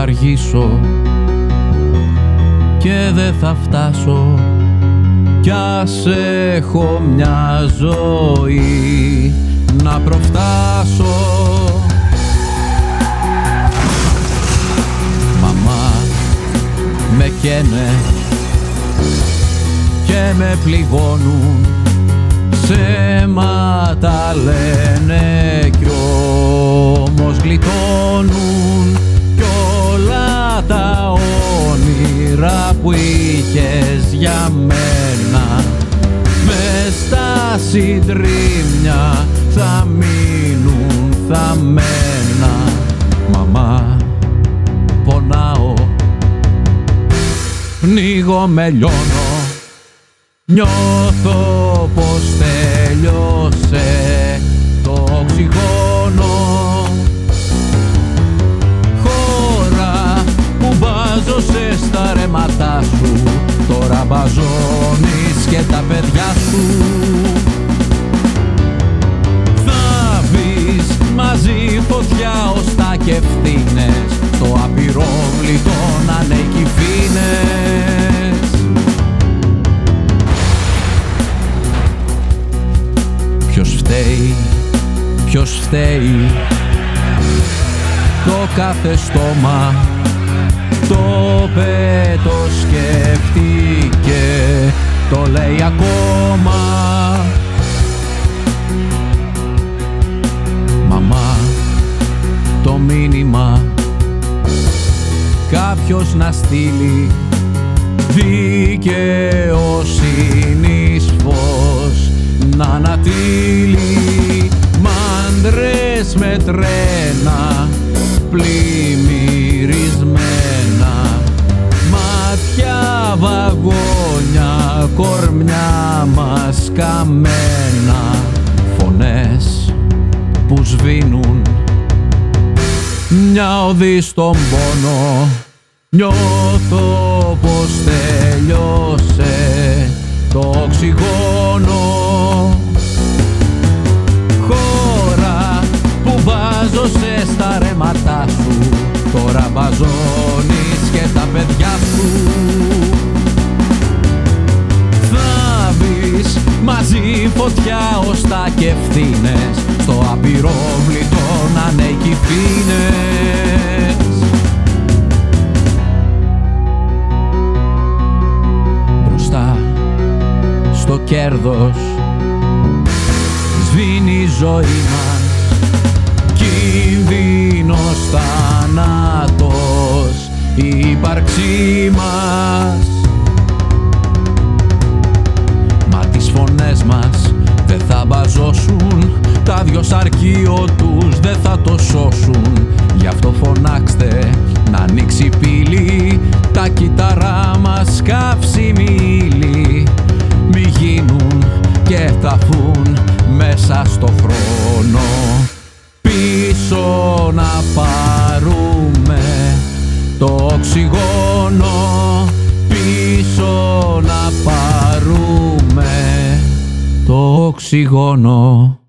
αργήσω και δεν θα φτάσω κι ας έχω μια ζωή να προφτάσω. Μαμά, με καίνε και με πληγώνουν, ψέματα λένε κι όμως γλιτώνουν κι όλα τα όνειρα που είχες για μένα μες στα συντρίμμια θα μείνουν θαμμένα. Μαμά, πονάω, πνίγομαι, λιώνω, νιώθω πως τέλειωσε το οξυγόνο. Χώρα που βάζωσε στα ρέματά σου, τώρα μπαζώνεις και τα παιδιά σου. Θα βρεις μαζί φωτιά ωστά και ευθύνες, στο απειρόβλητο να είναι οι κυφίνες. Ποιος φταίει, το κάθε στόμα το πέτο σκέφτηκε, το λέει ακόμα. Μαμά, το μήνυμα κάποιος να στείλει, δικαιοσύνης φως να ανατείλει. Μάντρες με τρένα πλημμυρισμένα, μάτια βαγόνια, κορμιά μας καμένα, φωνές που σβήνουν, μια οδή στον πόνο. Νιώθω πως τέλειωσε το οξυγόνο. Χώρα που βάζωσε στα ρέματά σου, τώρα μπαζώνεις και τα παιδιά σου. Θα βρεις μαζί φωτιά ωστά και ευθύνες, στο απειρόβλητο να είναι οι κυφίνες. Μπροστά στο κέρδος σβήνει η ζωή μας, κίνδυνος, θάνατος η ύπαρξή μας. Μα τις φωνές μας δεν θα μπαζώσουν, τα δυο σαρκείο τους δεν θα το σώσουν. Γι' αυτό φωνάξτε να ανοίξει η πύλη, τα κύτταρά μας καύσιμη ύλη. Μη γίνουν και θα φουν μέσα στο χρόνο, πίσω να πάρουμε το οξυγόνο, πίσω να πάρουμε το οξυγόνο.